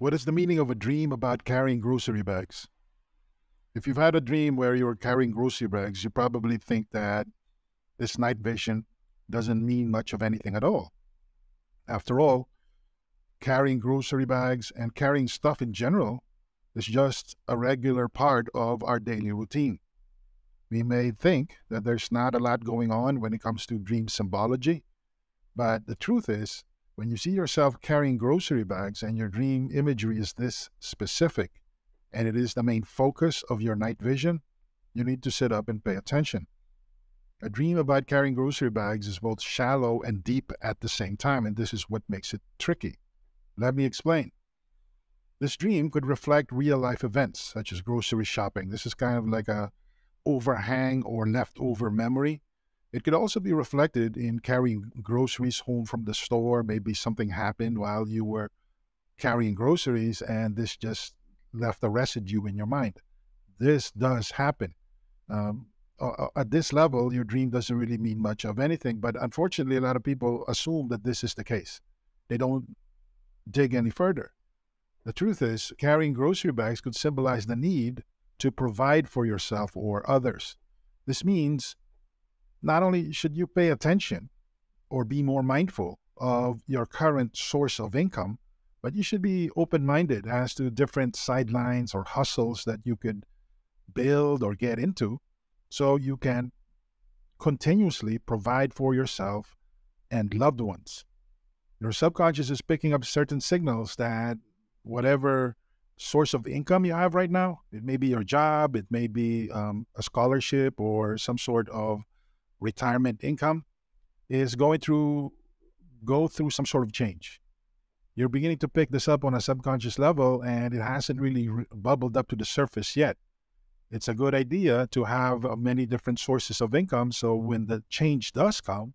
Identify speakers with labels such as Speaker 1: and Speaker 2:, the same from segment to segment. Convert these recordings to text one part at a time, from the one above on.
Speaker 1: What is the meaning of a dream about carrying grocery bags? If you've had a dream where you're carrying grocery bags, you probably think that this night vision doesn't mean much of anything at all. After all, carrying grocery bags and carrying stuff in general is just a regular part of our daily routine. We may think that there's not a lot going on when it comes to dream symbology, but the truth is, when you see yourself carrying grocery bags and your dream imagery is this specific, and it is the main focus of your night vision, you need to sit up and pay attention. A dream about carrying grocery bags is both shallow and deep at the same time, and this is what makes it tricky. Let me explain. This dream could reflect real-life events, such as grocery shopping. This is kind of like a overhang or leftover memory. It could also be reflected in carrying groceries home from the store. Maybe something happened while you were carrying groceries, and this just left a residue in your mind. This does happen. At this level, your dream doesn't really mean much of anything, but unfortunately, a lot of people assume that this is the case. They don't dig any further. The truth is, carrying grocery bags could symbolize the need to provide for yourself or others. This means not only should you pay attention or be more mindful of your current source of income, but you should be open-minded as to different sidelines or hustles that you could build or get into so you can continuously provide for yourself and loved ones. Your subconscious is picking up certain signals that whatever source of income you have right now, it may be your job, it may be a scholarship or some sort of retirement income, is go through some sort of change. You're beginning to pick this up on a subconscious level, and it hasn't really bubbled up to the surface yet. It's a good idea to have many different sources of income, so when the change does come,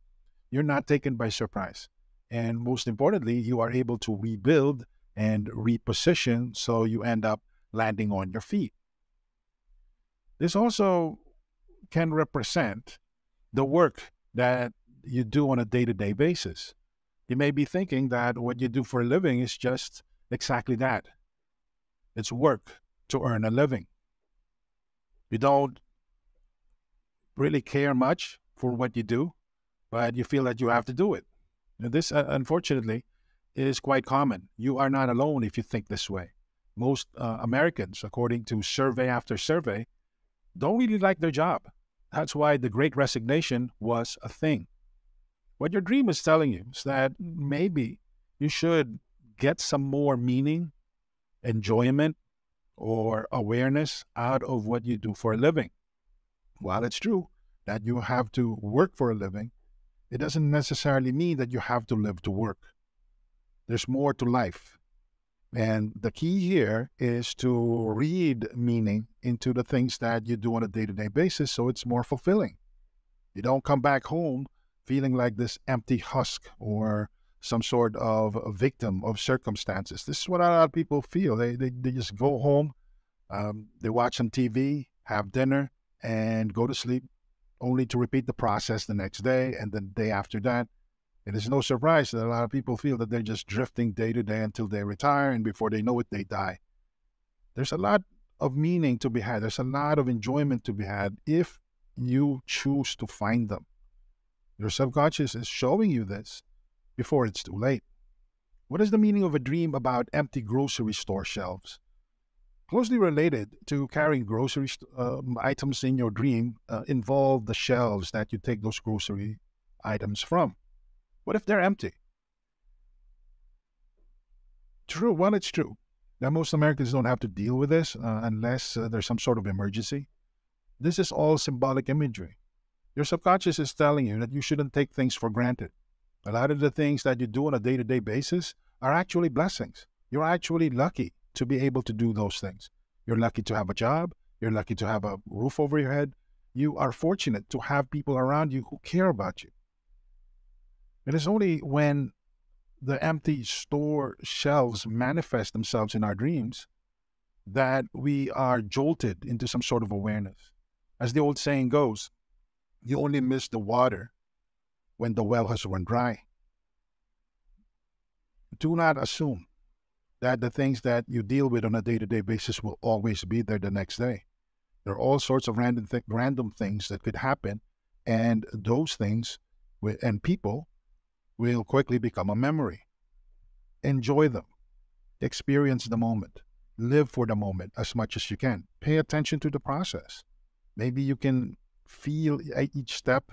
Speaker 1: you're not taken by surprise. And most importantly, you are able to rebuild and reposition so you end up landing on your feet. This also can represent the work that you do on a day-to-day basis. You may be thinking that what you do for a living is just exactly that. It's work to earn a living. You don't really care much for what you do, but you feel that you have to do it. Now, this, unfortunately, is quite common. You are not alone if you think this way. Most Americans, according to survey after survey, don't really like their job. That's why the Great Resignation was a thing. What your dream is telling you is that maybe you should get some more meaning, enjoyment, or awareness out of what you do for a living. While it's true that you have to work for a living, it doesn't necessarily mean that you have to live to work. There's more to life. And the key here is to read meaning into the things that you do on a day-to-day basis so it's more fulfilling. You don't come back home feeling like this empty husk or some sort of a victim of circumstances. This is what a lot of people feel. They just go home, they watch some TV, have dinner, and go to sleep, only to repeat the process the next day and the day after that. It is no surprise that a lot of people feel that they're just drifting day to day until they retire, and before they know it, they die. There's a lot of meaning to be had. There's a lot of enjoyment to be had if you choose to find them. Your subconscious is showing you this before it's too late. What is the meaning of a dream about empty grocery store shelves? Closely related to carrying grocery items in your dream involve the shelves that you take those grocery items from. What if they're empty? True, well, it's true. Now, most Americans don't have to deal with this unless there's some sort of emergency. This is all symbolic imagery. Your subconscious is telling you that you shouldn't take things for granted. A lot of the things that you do on a day-to-day basis are actually blessings. You're actually lucky to be able to do those things. You're lucky to have a job. You're lucky to have a roof over your head. You are fortunate to have people around you who care about you. It is only when the empty store shelves manifest themselves in our dreams that we are jolted into some sort of awareness. As the old saying goes, you only miss the water when the well has run dry. Do not assume that the things that you deal with on a day-to-day basis will always be there the next day. There are all sorts of random things that could happen, and those things and people will quickly become a memory. Enjoy them. Experience the moment. Live for the moment as much as you can. Pay attention to the process. Maybe you can feel each step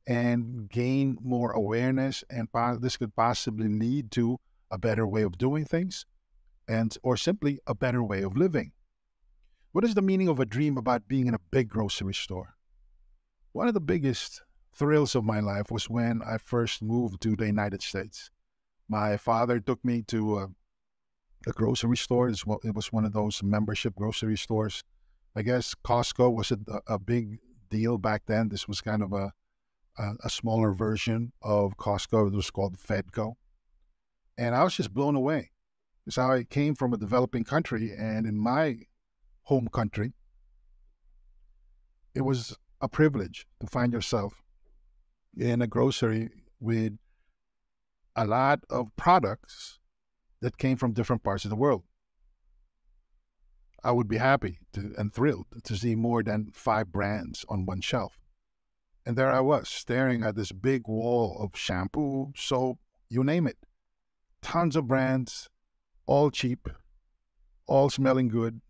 Speaker 1: and gain more awareness, and this could possibly lead to a better way of doing things, and or simply a better way of living. What is the meaning of a dream about being in a big grocery store? One of the biggest thrills of my life was when I first moved to the United States. My father took me to a grocery store. It was one of those membership grocery stores. I guess Costco was a big deal back then. This was kind of a smaller version of Costco. It was called Fedco. And I was just blown away. Because I came from a developing country, and in my home country, it was a privilege to find yourself in a grocery with a lot of products that came from different parts of the world. I would be happy and thrilled to see more than 5 brands on one shelf. And there I was, staring at this big wall of shampoo, soap, you name it. Tons of brands, all cheap, all smelling good,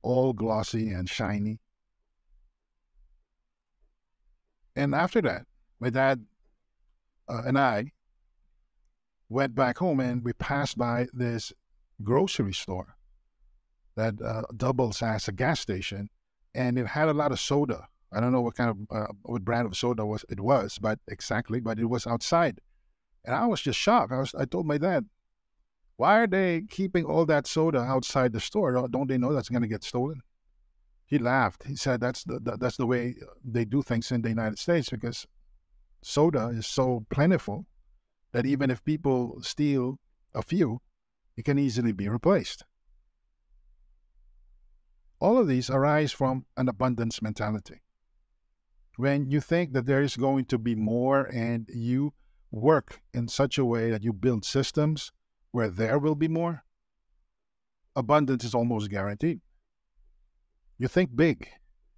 Speaker 1: all glossy and shiny. And after that, my dad and I went back home, and we passed by this grocery store that doubles as a gas station, and it had a lot of soda. I don't know what kind of what brand of soda it was, but it was outside, and I was just shocked. I told my dad, "Why are they keeping all that soda outside the store? Don't they know that's going to get stolen?" He laughed. He said, "That's the way they do things in the United States, because soda is so plentiful that even if people steal a few, it can easily be replaced." All of these arise from an abundance mentality. When you think that there is going to be more, and you work in such a way that you build systems where there will be more, abundance is almost guaranteed. You think big.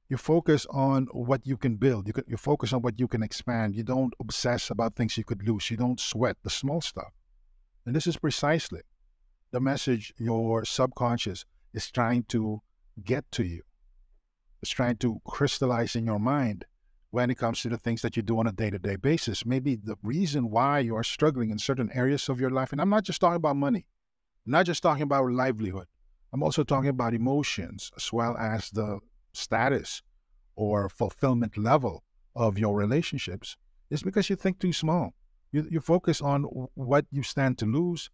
Speaker 1: You focus on what you can build. You focus on what you can expand. You don't obsess about things you could lose. You don't sweat the small stuff. And this is precisely the message your subconscious is trying to get to you. It's trying to crystallize in your mind when it comes to the things that you do on a day-to-day basis. Maybe the reason why you are struggling in certain areas of your life, and I'm not just talking about money, I'm not just talking about livelihood. I'm also talking about emotions, as well as the status or fulfillment level of your relationships, is because you think too small. You focus on what you stand to lose.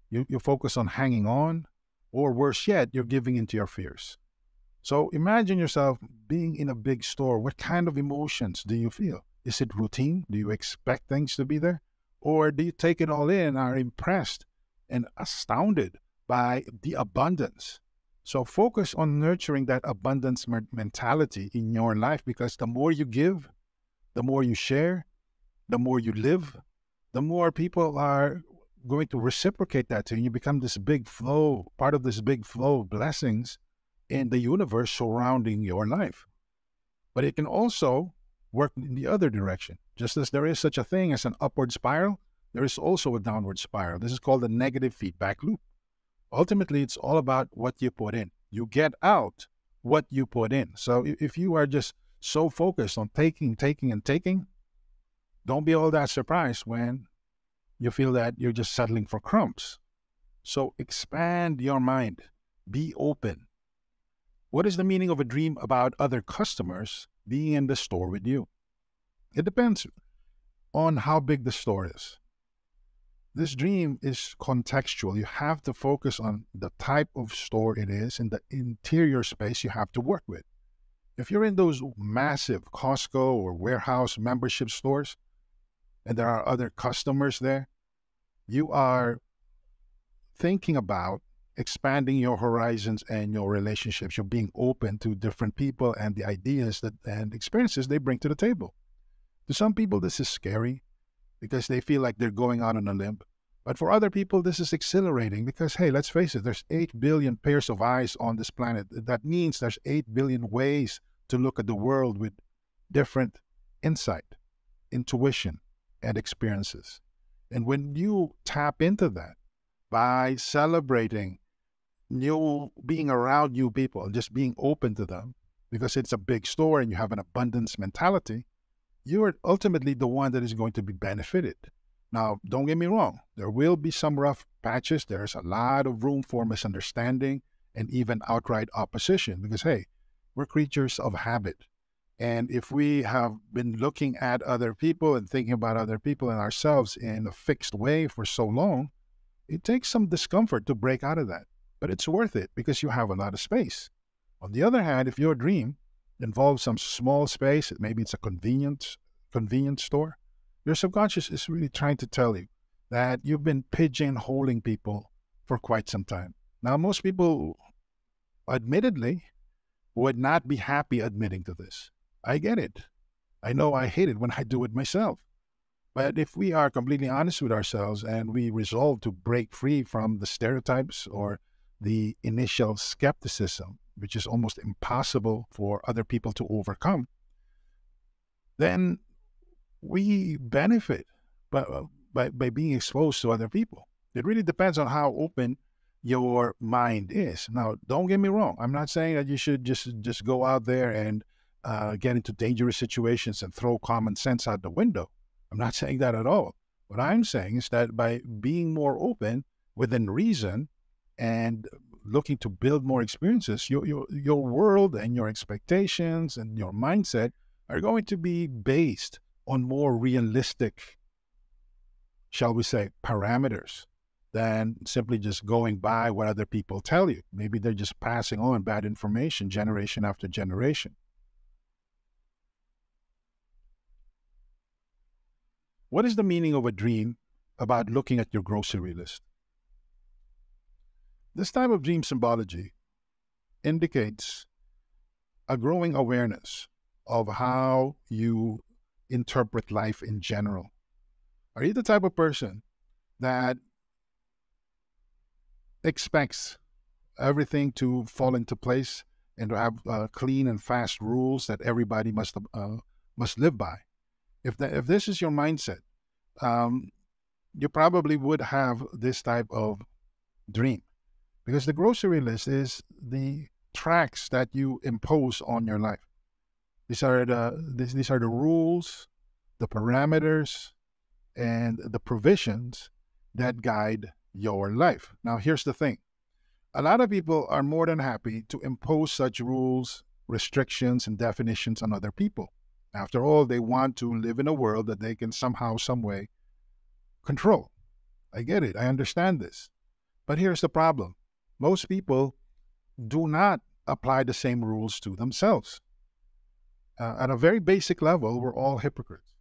Speaker 1: You focus on hanging on, or worse yet, you're giving into your fears. So imagine yourself being in a big store. What kind of emotions do you feel? Is it routine? Do you expect things to be there? Or do you take it all in, are impressed and astounded by the abundance? So focus on nurturing that abundance mentality in your life, because the more you give, the more you share, the more you live, the more people are going to reciprocate that to you. You become this big flow, part of this big flow of blessings in the universe surrounding your life. But it can also work in the other direction. Just as there is such a thing as an upward spiral, there is also a downward spiral. This is called the negative feedback loop. Ultimately, it's all about what you put in. You get out what you put in. So if you are just so focused on taking, and taking, don't be all that surprised when you feel that you're just settling for crumbs. So expand your mind. Be open. What is the meaning of a dream about other customers being in the store with you? It depends on how big the store is. This dream is contextual. You have to focus on the type of store it is and the interior space you have to work with. If you're in those massive Costco or warehouse membership stores, and there are other customers there, you are thinking about expanding your horizons and your relationships. You're being open to different people and the ideas and experiences they bring to the table. To some people, this is scary because they feel like they're going out on a limb. But for other people, this is exhilarating because, hey, let's face it, there's 8 billion pairs of eyes on this planet. That means there's 8 billion ways to look at the world with different insight, intuition, and experiences. And when you tap into that by celebrating being around new people and just being open to them, because it's a big store and you have an abundance mentality, you are ultimately the one that is going to be benefited. Now, don't get me wrong, there will be some rough patches. There's a lot of room for misunderstanding and even outright opposition because, hey, we're creatures of habit. And if we have been looking at other people and thinking about other people and ourselves in a fixed way for so long, it takes some discomfort to break out of that. But it's worth it because you have a lot of space. On the other hand, if your dream involves some small space, maybe it's a convenience store, your subconscious is really trying to tell you that you've been pigeonholing people for quite some time. Now, most people, admittedly, would not be happy admitting to this. I get it. I know I hate it when I do it myself. But if we are completely honest with ourselves and we resolve to break free from the stereotypes or the initial skepticism, which is almost impossible for other people to overcome, then we benefit by being exposed to other people. It really depends on how open your mind is. Now, don't get me wrong. I'm not saying that you should just go out there and get into dangerous situations and throw common sense out the window. I'm not saying that at all. What I'm saying is that by being more open within reason and looking to build more experiences, your world and your expectations and your mindset are going to be based on more realistic, shall we say, parameters than simply just going by what other people tell you. Maybe they're just passing on bad information generation after generation. What is the meaning of a dream about looking at your grocery list? This type of dream symbology indicates a growing awareness of how you interpret life in general. Are you the type of person that expects everything to fall into place and to have clean and fast rules that everybody must live by? If this is your mindset, you probably would have this type of dream, because the grocery list is the tracks that you impose on your life. These are the rules, the parameters, and the provisions that guide your life. Now, here's the thing. A lot of people are more than happy to impose such rules, restrictions, and definitions on other people. After all, they want to live in a world that they can somehow, some way control. I get it. I understand this. But here's the problem. Most people do not apply the same rules to themselves. At a very basic level, we're all hypocrites.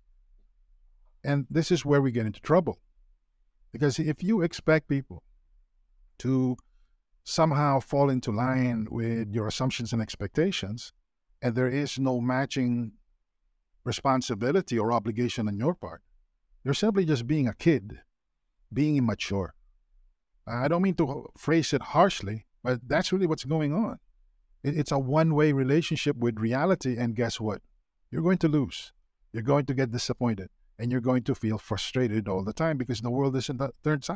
Speaker 1: And this is where we get into trouble. Because if you expect people to somehow fall into line with your assumptions and expectations, and there is no matching responsibility or obligation on your part, you're simply just being a kid, being immature. I don't mean to phrase it harshly, but that's really what's going on. It's a one-way relationship with reality, and guess what? You're going to lose. You're going to get disappointed, and you're going to feel frustrated all the time because the world isn't,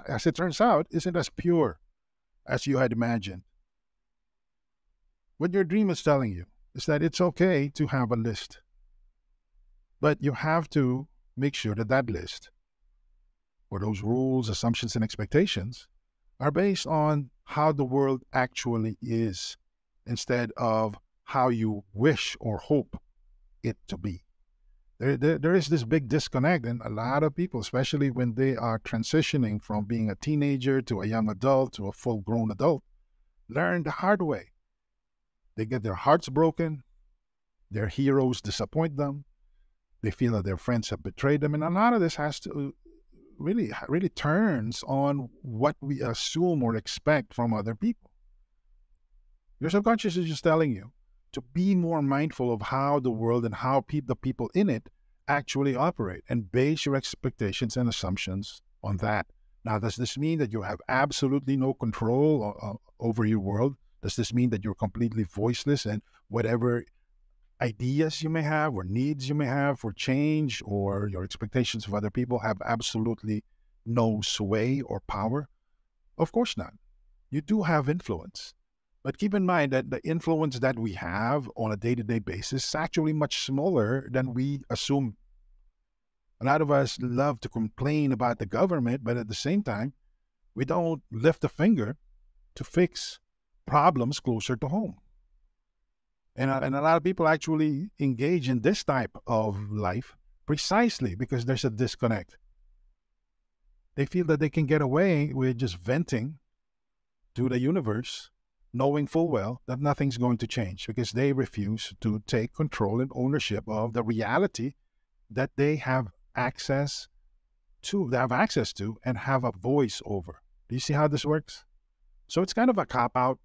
Speaker 1: as it turns out, isn't as pure as you had imagined. What your dream is telling you is that it's okay to have a list, but you have to make sure that that list, or those rules, assumptions, and expectations, are based on how the world actually is, instead of how you wish or hope it to be. There is this big disconnect, and a lot of people, especially when they are transitioning from being a teenager to a young adult to a full-grown adult, learn the hard way. They get their hearts broken, their heroes disappoint them, they feel that their friends have betrayed them, and a lot of this has to really turns on what we assume or expect from other people. Your subconscious is just telling you to be more mindful of how the world and how the people in it actually operate, and base your expectations and assumptions on that. Now, does this mean that you have absolutely no control over your world? Does this mean that you're completely voiceless and whatever ideas you may have or needs you may have for change or your expectations of other people have absolutely no sway or power? Of course not. You do have influence. But keep in mind that the influence that we have on a day-to-day basis is actually much smaller than we assume. A lot of us love to complain about the government, but at the same time, we don't lift a finger to fix problems closer to home. And a lot of people actually engage in this type of life precisely because there's a disconnect. They feel that they can get away with just venting to the universe, knowing full well that nothing's going to change because they refuse to take control and ownership of the reality that they have access to and have a voice over. Do you see how this works? So it's kind of a cop out,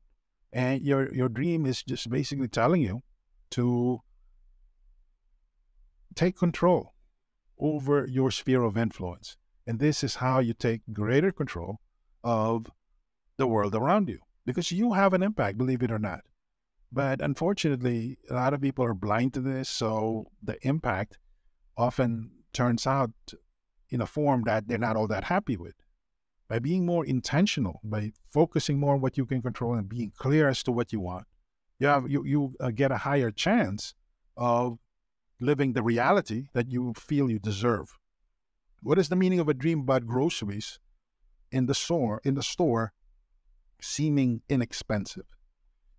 Speaker 1: and your dream is just basically telling you to take control over your sphere of influence. And this is how you take greater control of the world around you because you have an impact, believe it or not. But unfortunately, a lot of people are blind to this, so the impact often turns out in a form that they're not all that happy with. By being more intentional, by focusing more on what you can control and being clear as to what you want, you get a higher chance of living the reality that you feel you deserve. What is the meaning of a dream about groceries in the store seeming inexpensive?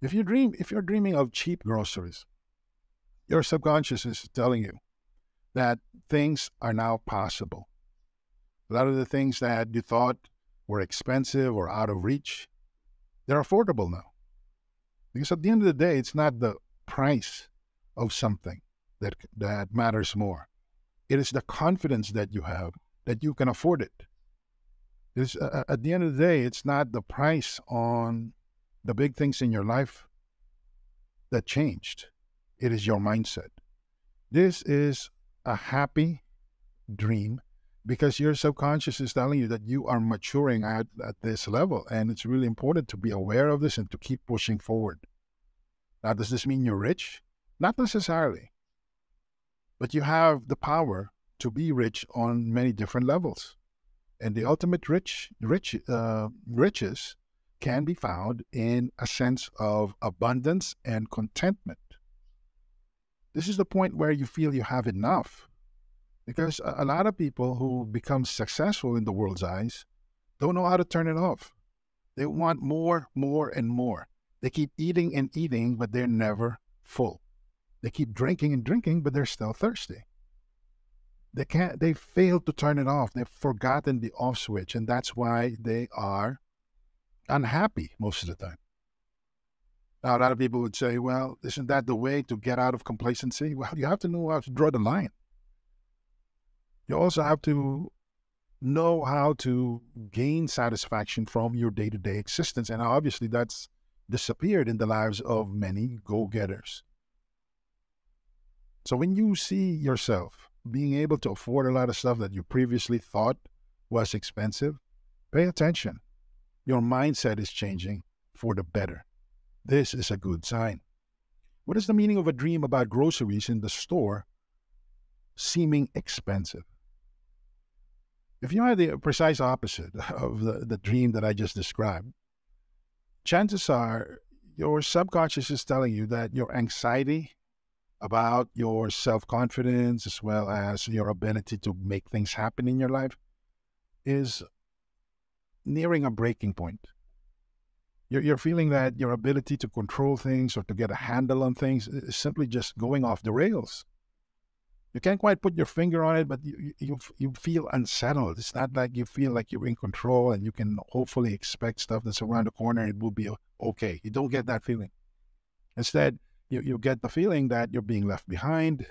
Speaker 1: If you're dreaming of cheap groceries, your subconscious is telling you that things are now possible. A lot of the things that you thought were expensive or out of reach, they're affordable now. Because at the end of the day, it's not the price of something that matters more. It is the confidence that you have that you can afford it. At the end of the day, it's not the price on the big things in your life that changed. It is your mindset. This is a happy dream because your subconscious is telling you that you are maturing at this level. And it's really important to be aware of this and to keep pushing forward. Now, does this mean you're rich? Not necessarily. But you have the power to be rich on many different levels. And the ultimate riches can be found in a sense of abundance and contentment. This is the point where you feel you have enough. Because a lot of people who become successful in the world's eyes don't know how to turn it off. They want more, more, and more. They keep eating and eating, but they're never full. They keep drinking and drinking, but they're still thirsty. They fail to turn it off. They've forgotten the off switch, and that's why they are unhappy most of the time. Now, a lot of people would say, well, isn't that the way to get out of complacency? Well, you have to know how to draw the line. You also have to know how to gain satisfaction from your day-to-day existence. And obviously that's disappeared in the lives of many go-getters. So when you see yourself being able to afford a lot of stuff that you previously thought was expensive, pay attention. Your mindset is changing for the better. This is a good sign. What is the meaning of a dream about groceries in the store seeming expensive? If you are the precise opposite of the dream that I just described, chances are your subconscious is telling you that your anxiety about your self-confidence as well as your ability to make things happen in your life is nearing a breaking point. You're feeling that your ability to control things or to get a handle on things is simply just going off the rails. You can't quite put your finger on it, but you feel unsettled. It's not like you feel like you're in control and you can hopefully expect stuff that's around the corner and it will be okay. You don't get that feeling. Instead, you get the feeling that you're being left behind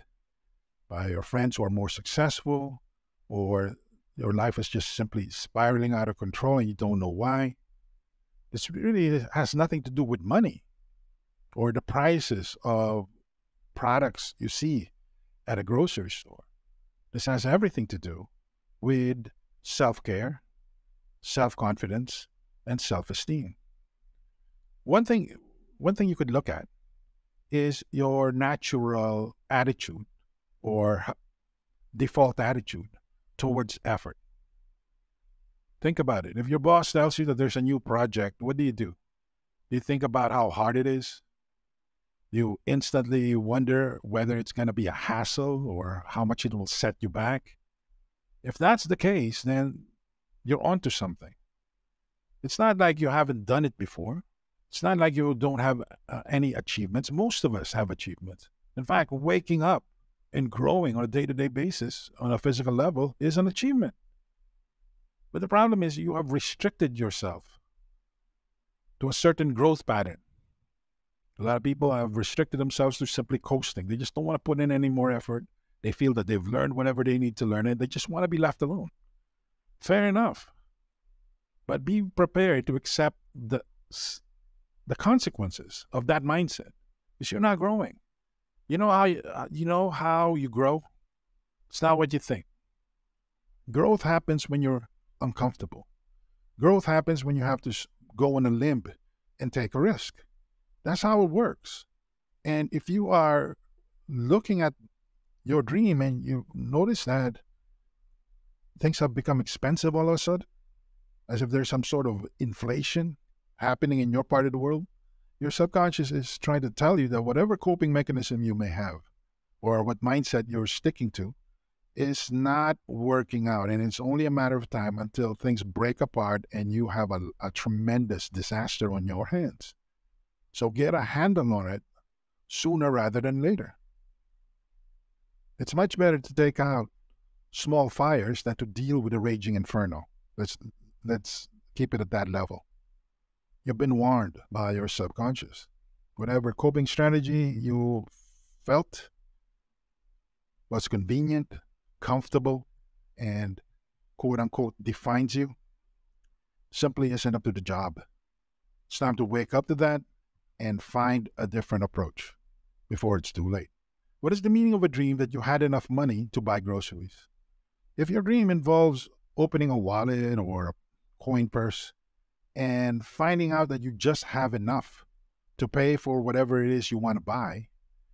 Speaker 1: by your friends who are more successful, or your life is just simply spiraling out of control and you don't know why. This really has nothing to do with money or the prices of products you see at a grocery store. This has everything to do with self-care, self-confidence, and self-esteem. One thing, one thing you could look at is your natural attitude or default attitude towards effort. Think about it. If your boss tells you that there's a new project, what do? Do you think about how hard it is? You instantly wonder whether it's going to be a hassle or how much it will set you back. If that's the case, then you're onto something. It's not like you haven't done it before. It's not like you don't have any achievements. Most of us have achievements. In fact, waking up and growing on a day-to-day basis on a physical level is an achievement. But the problem is you have restricted yourself to a certain growth pattern. A lot of people have restricted themselves to simply coasting. They just don't want to put in any more effort. They feel that they've learned whatever they need to learn, and they just want to be left alone. Fair enough. But be prepared to accept the consequences of that mindset, because you're not growing. You know how you grow? It's not what you think. Growth happens when you're uncomfortable. Growth happens when you have to go on a limb and take a risk. That's how it works. And if you are looking at your dream and you notice that things have become expensive all of a sudden, as if there's some sort of inflation happening in your part of the world, your subconscious is trying to tell you that whatever coping mechanism you may have or what mindset you're sticking to is not working out. And it's only a matter of time until things break apart and you have a tremendous disaster on your hands. So get a handle on it sooner rather than later. It's much better to take out small fires than to deal with a raging inferno. Let's keep it at that level. You've been warned by your subconscious. Whatever coping strategy you felt was convenient, comfortable, and quote-unquote defines you simply isn't up to the job. It's time to wake up to that and find a different approach before it's too late. What is the meaning of a dream that you had enough money to buy groceries? If your dream involves opening a wallet or a coin purse and finding out that you just have enough to pay for whatever it is you want to buy,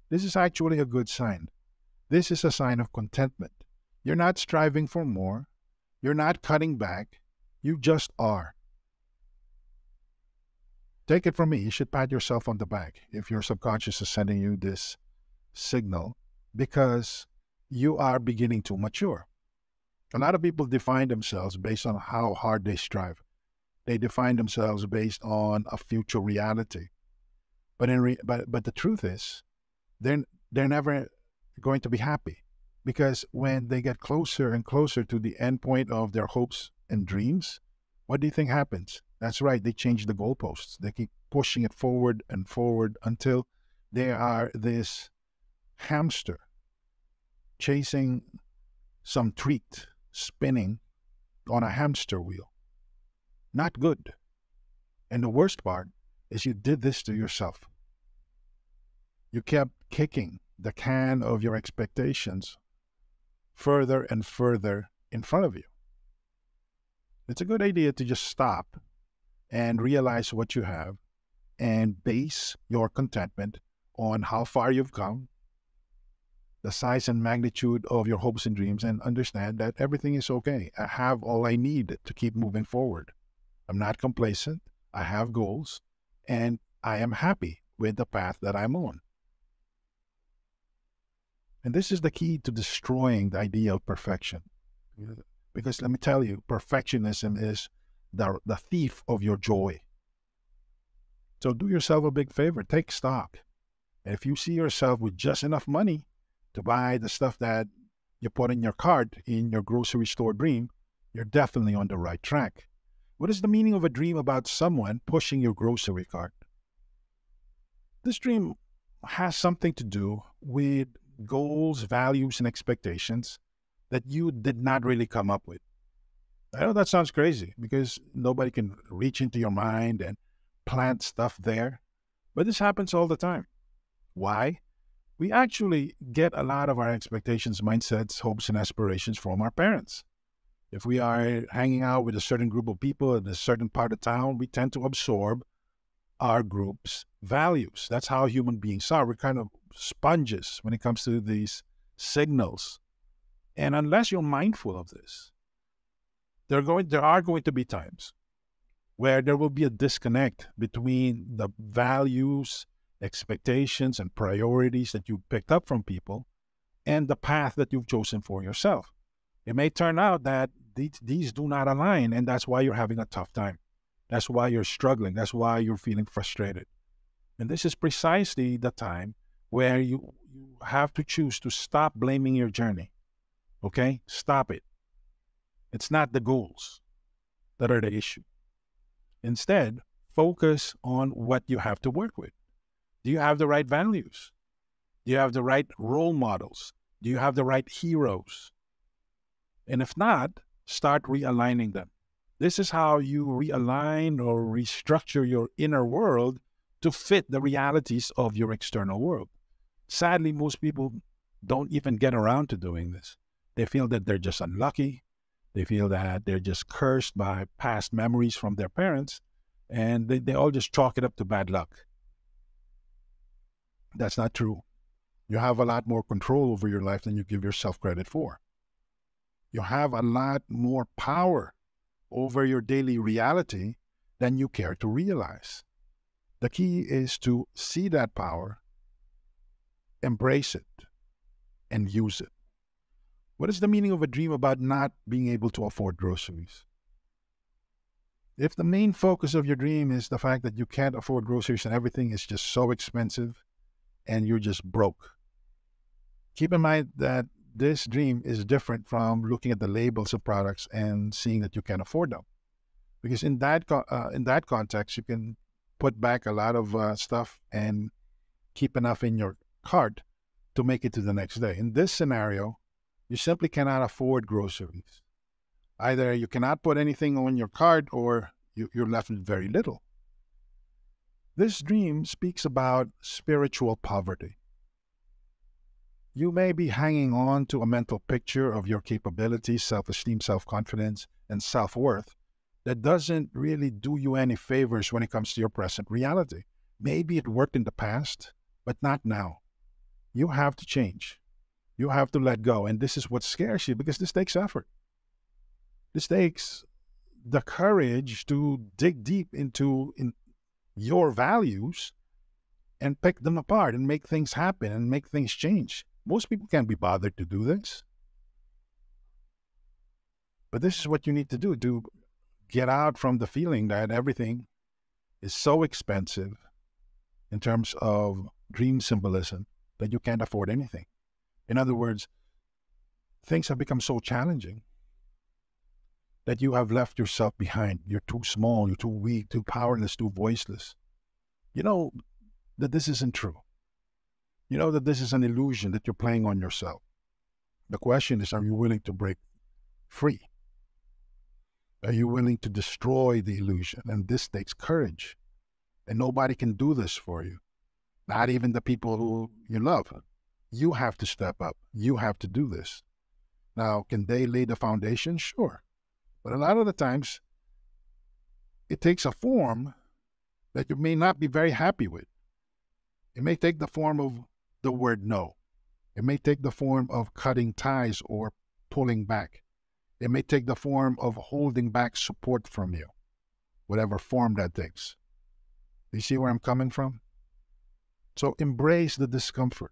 Speaker 1: this is actually a good sign. This is a sign of contentment. You're not striving for more. You're not cutting back. You just are. Take it from me, you should pat yourself on the back if your subconscious is sending you this signal, because you are beginning to mature. A lot of people define themselves based on how hard they strive. They define themselves based on a future reality. But the truth is, they're never going to be happy, because when they get closer and closer to the end point of their hopes and dreams, what do you think happens? That's right, they change the goalposts. They keep pushing it forward and forward until they are this hamster chasing some treat, spinning on a hamster wheel. Not good. And the worst part is you did this to yourself. You kept kicking the can of your expectations further and further in front of you. It's a good idea to just stop and realize what you have and base your contentment on how far you've come, the size and magnitude of your hopes and dreams, and understand that everything is okay. I have all I need to keep moving forward. I'm not complacent. I have goals, and I am happy with the path that I'm on. And this is the key to destroying the idea of perfection. Because let me tell you, perfectionism is the thief of your joy. So do yourself a big favor, take stock. And if you see yourself with just enough money to buy the stuff that you put in your cart in your grocery store dream, you're definitely on the right track. What is the meaning of a dream about someone pushing your grocery cart? This dream has something to do with goals, values, and expectations that you did not really come up with. I know that sounds crazy because nobody can reach into your mind and plant stuff there, but this happens all the time. Why? We actually get a lot of our expectations, mindsets, hopes, and aspirations from our parents. If we are hanging out with a certain group of people in a certain part of town, we tend to absorb our group's values. That's how human beings are. We're kind of sponges when it comes to these signals. And unless you're mindful of this, there are going to be times where there will be a disconnect between the values, expectations, and priorities that you picked up from people and the path that you've chosen for yourself. It may turn out that these do not align, and that's why you're having a tough time. That's why you're struggling. That's why you're feeling frustrated. And this is precisely the time where you have to choose to stop blaming your journey. Okay? Stop it. It's not the goals that are the issue. Instead, focus on what you have to work with. Do you have the right values? Do you have the right role models? Do you have the right heroes? And if not, start realigning them. This is how you realign or restructure your inner world to fit the realities of your external world. Sadly, most people don't even get around to doing this. They feel that they're just unlucky. They feel that they're just cursed by past memories from their parents, and they all just chalk it up to bad luck. That's not true. You have a lot more control over your life than you give yourself credit for. You have a lot more power over your daily reality than you care to realize. The key is to see that power, embrace it, and use it. What is the meaning of a dream about not being able to afford groceries? If the main focus of your dream is the fact that you can't afford groceries and everything is just so expensive and you're just broke, keep in mind that this dream is different from looking at the labels of products and seeing that you can afford them. Because in that context, you can put back a lot of stuff and keep enough in your cart to make it to the next day. In this scenario, you simply cannot afford groceries. Either you cannot put anything on your cart or you're left with very little. This dream speaks about spiritual poverty. You may be hanging on to a mental picture of your capabilities, self-esteem, self-confidence, and self-worth that doesn't really do you any favors when it comes to your present reality. Maybe it worked in the past, but not now. You have to change. You have to let go. And this is what scares you because this takes effort. This takes the courage to dig deep into your values and pick them apart and make things happen and make things change. Most people can't be bothered to do this. But this is what you need to do to get out from the feeling that everything is so expensive in terms of dream symbolism that you can't afford anything. In other words, things have become so challenging that you have left yourself behind. You're too small, you're too weak, too powerless, too voiceless. You know that this isn't true. You know that this is an illusion that you're playing on yourself. The question is, are you willing to break free? Are you willing to destroy the illusion? And this takes courage. And nobody can do this for you. Not even the people who you love. You have to step up. You have to do this. Now, can they lay the foundation? Sure. But a lot of the times, it takes a form that you may not be very happy with. It may take the form of the word no. It may take the form of cutting ties or pulling back. It may take the form of holding back support from you, whatever form that takes. Do you see where I'm coming from? So embrace the discomfort.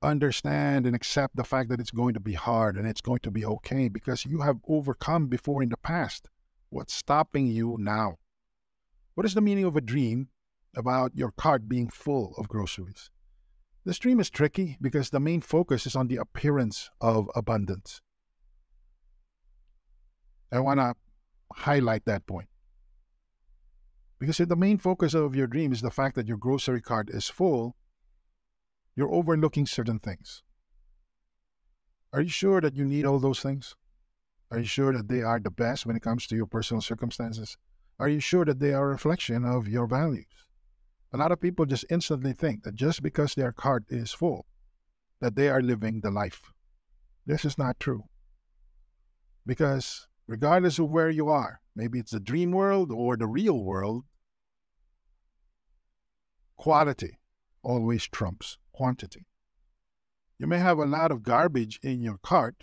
Speaker 1: Understand and accept the fact that it's going to be hard and it's going to be okay because you have overcome before in the past. What's stopping you now? What is the meaning of a dream about your cart being full of groceries? This dream is tricky because the main focus is on the appearance of abundance. I want to highlight that point. Because if the main focus of your dream is the fact that your grocery cart is full, you're overlooking certain things. Are you sure that you need all those things? Are you sure that they are the best when it comes to your personal circumstances? Are you sure that they are a reflection of your values? A lot of people just instantly think that just because their cart is full, that they are living the life. This is not true. Because regardless of where you are. Maybe it's the dream world or the real world. Quality always trumps quantity. You may have a lot of garbage in your cart,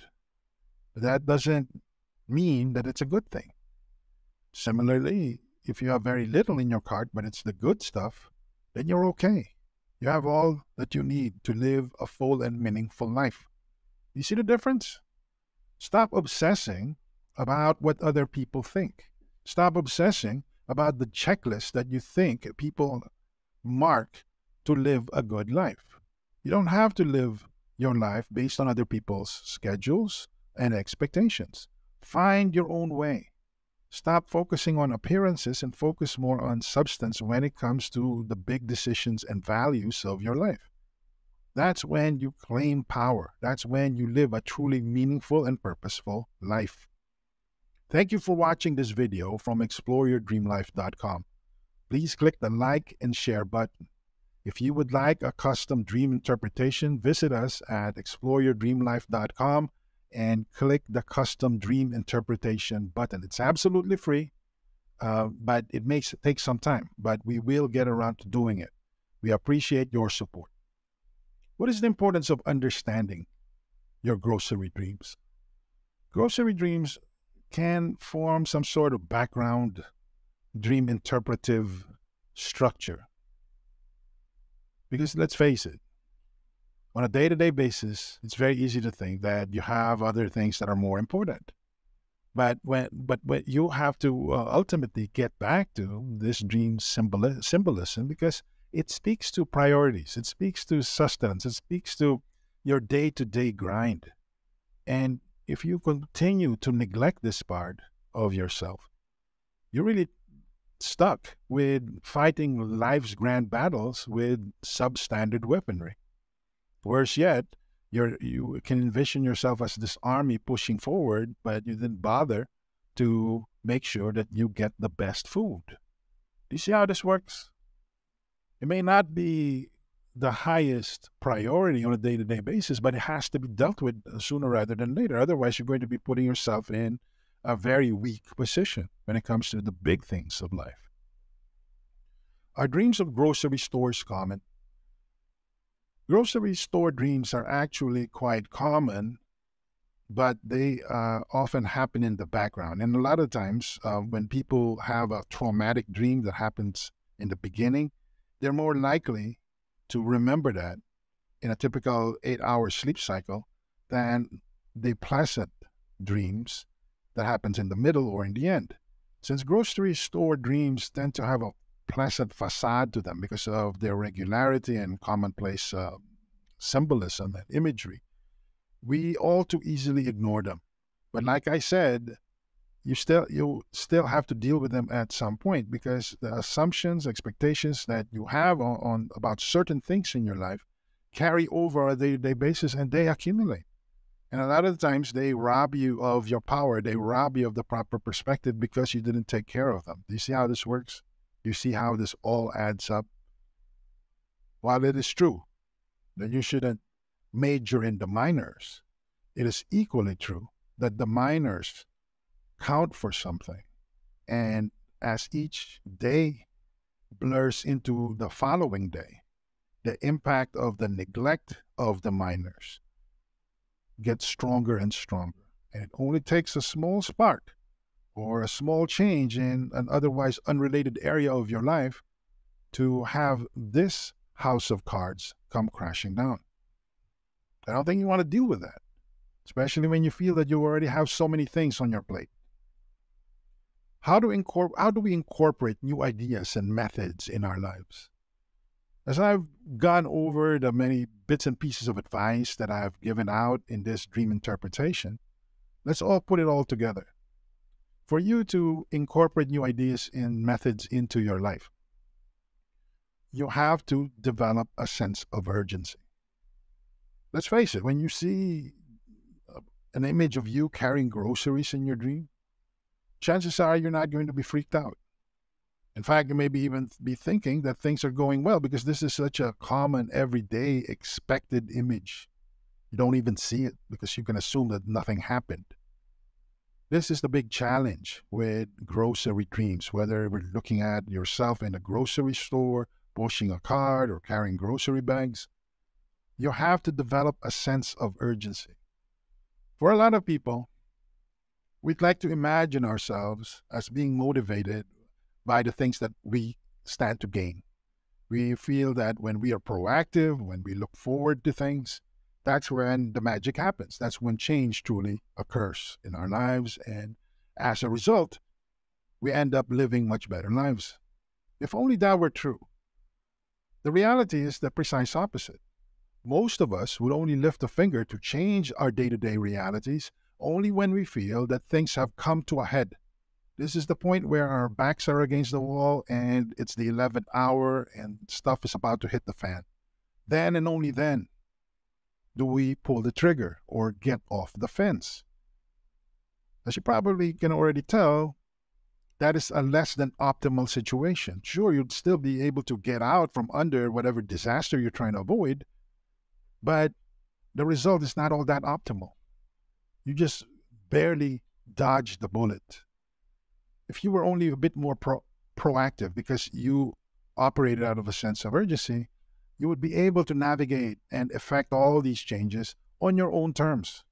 Speaker 1: but that doesn't mean that it's a good thing. Similarly, if you have very little in your cart, but it's the good stuff, then you're okay. You have all that you need to live a full and meaningful life. You see the difference? Stop obsessing about what other people think. Stop obsessing about the checklist that you think people mark to live a good life. You don't have to live your life based on other people's schedules and expectations. Find your own way. Stop focusing on appearances and focus more on substance when it comes to the big decisions and values of your life. That's when you claim power. That's when you live a truly meaningful and purposeful life. Thank you for watching this video from exploreyourdreamlife.com. Please click the like and share button. If you would like a custom dream interpretation, visit us at exploreyourdreamlife.com and click the custom dream interpretation button. It's absolutely free, but it takes some time, but we will get around to doing it. We appreciate your support. What is the importance of understanding your grocery dreams? Grocery dreams can form some sort of background dream interpretive structure. Because let's face it, on a day-to-day basis, it's very easy to think that you have other things that are more important. But when you have to ultimately get back to this dream symbolism, because it speaks to priorities, it speaks to sustenance, it speaks to your day-to-day grind. And if you continue to neglect this part of yourself, you're really stuck with fighting life's grand battles with substandard weaponry. Worse yet, you can envision yourself as this army pushing forward, but you didn't bother to make sure that you get the best food. Do you see how this works? It may not be the highest priority on a day-to-day basis, but it has to be dealt with sooner rather than later. Otherwise, you're going to be putting yourself in a very weak position when it comes to the big things of life. Are dreams of grocery stores common? Grocery store dreams are actually quite common, but they often happen in the background. And a lot of times when people have a traumatic dream that happens in the beginning, they're more likely to remember that in a typical 8-hour sleep cycle than the pleasant dreams that happens in the middle or in the end. Since grocery store dreams tend to have a pleasant facade to them because of their regularity and commonplace symbolism and imagery, we all too easily ignore them. But like I said, you still have to deal with them at some point, because the assumptions, expectations that you have on about certain things in your life carry over on a day-to-day basis, and they accumulate. And a lot of the times they rob you of your power. They rob you of the proper perspective because you didn't take care of them. Do you see how this works? You see how this all adds up? While it is true that you shouldn't major in the minors, it is equally true that the minors count for something. And as each day blurs into the following day, the impact of the neglect of the minors gets stronger and stronger. And it only takes a small spark or a small change in an otherwise unrelated area of your life to have this house of cards come crashing down. I don't think you want to deal with that, especially when you feel that you already have so many things on your plate. How do we incorporate new ideas and methods in our lives? As I've gone over the many bits and pieces of advice that I've given out in this dream interpretation, let's all put it all together. For you to incorporate new ideas and methods into your life, you have to develop a sense of urgency. Let's face it, when you see an image of you carrying groceries in your dream, chances are you're not going to be freaked out. In fact, you may even be thinking that things are going well because this is such a common, everyday, expected image. You don't even see it because you can assume that nothing happened. This is the big challenge with grocery dreams, whether we're looking at yourself in a grocery store, pushing a cart, or carrying grocery bags. You have to develop a sense of urgency. For a lot of people, we'd like to imagine ourselves as being motivated by the things that we stand to gain. We feel that when we are proactive, when we look forward to things, that's when the magic happens. That's when change truly occurs in our lives. And as a result, we end up living much better lives. If only that were true. The reality is the precise opposite. Most of us would only lift a finger to change our day to day realities only when we feel that things have come to a head. This is the point where our backs are against the wall and it's the 11th hour and stuff is about to hit the fan. Then and only then do we pull the trigger or get off the fence. As you probably can already tell, that is a less than optimal situation. Sure, you'd still be able to get out from under whatever disaster you're trying to avoid, but the result is not all that optimal. You just barely dodged the bullet. If you were only a bit more proactive because you operated out of a sense of urgency, you would be able to navigate and effect all these changes on your own terms.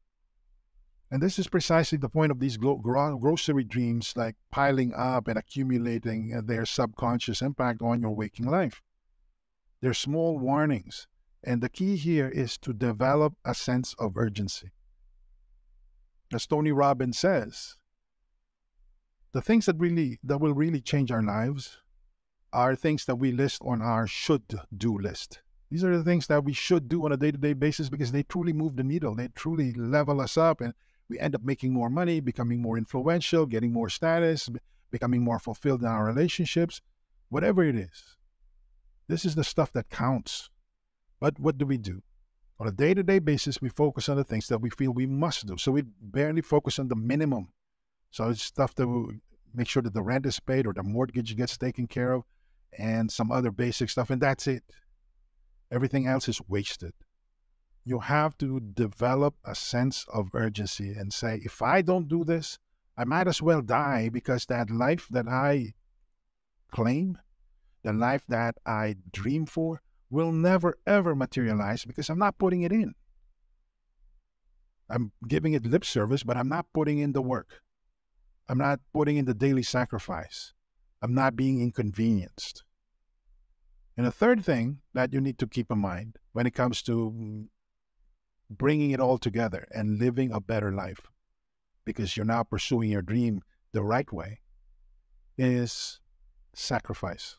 Speaker 1: And this is precisely the point of these grocery dreams, like piling up and accumulating their subconscious impact on your waking life. They're small warnings, and the key here is to develop a sense of urgency. As Tony Robbins says, the things that will really change our lives are things that we list on our should-do list. These are the things that we should do on a day-to-day basis because they truly move the needle. They truly level us up, and we end up making more money, becoming more influential, getting more status, becoming more fulfilled in our relationships, whatever it is. This is the stuff that counts. But what do we do? On a day-to-day basis, we focus on the things that we feel we must do. So we barely focus on the minimum. So it's stuff that will make sure that the rent is paid or the mortgage gets taken care of and some other basic stuff, and that's it. Everything else is wasted. You have to develop a sense of urgency and say, if I don't do this, I might as well die because that life that I claim, the life that I dream for, will never ever materialize because I'm not putting it in. I'm giving it lip service, but I'm not putting in the work. I'm not putting in the daily sacrifice. I'm not being inconvenienced. And a third thing that you need to keep in mind when it comes to bringing it all together and living a better life, because you're now pursuing your dream the right way, is sacrifice.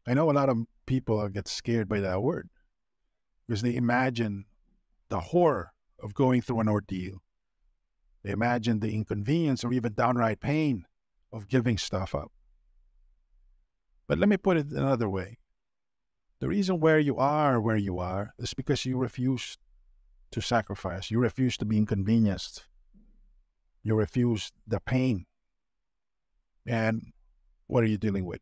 Speaker 1: I know a lot of people get scared by that word because they imagine the horror of going through an ordeal. They imagine the inconvenience or even downright pain of giving stuff up. But let me put it another way. The reason where you are is because you refuse to sacrifice. You refuse to be inconvenienced. You refuse the pain. And what are you dealing with?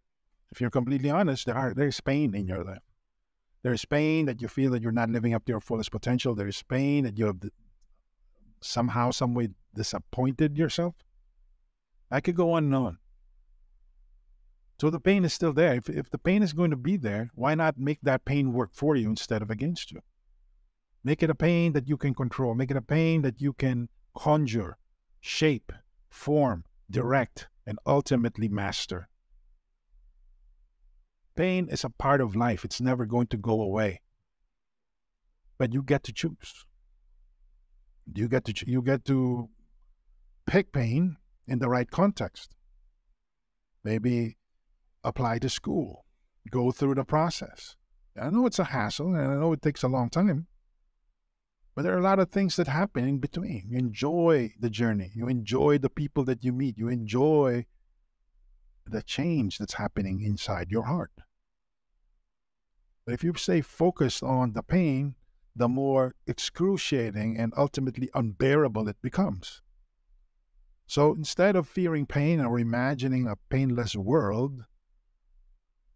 Speaker 1: If you're completely honest, there's pain in your life. There's pain that you feel that you're not living up to your fullest potential. There's pain that you have somehow, some way disappointed yourself. I could go on and on. So the pain is still there. If the pain is going to be there, why not make that pain work for you instead of against you? Make it a pain that you can control. Make it a pain that you can conjure, shape, form, direct, and ultimately master. Pain is a part of life. It's never going to go away. But you get to choose. You get to pick pain in the right context. Maybe apply to school. Go through the process. I know it's a hassle, and I know it takes a long time. But there are a lot of things that happen in between. You enjoy the journey. You enjoy the people that you meet. You enjoy the change that's happening inside your heart. But if you stay focused on the pain, the more excruciating and ultimately unbearable it becomes. So instead of fearing pain or imagining a painless world,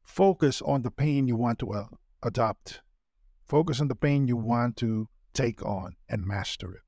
Speaker 1: focus on the pain you want to adopt. Focus on the pain you want to take on and master it.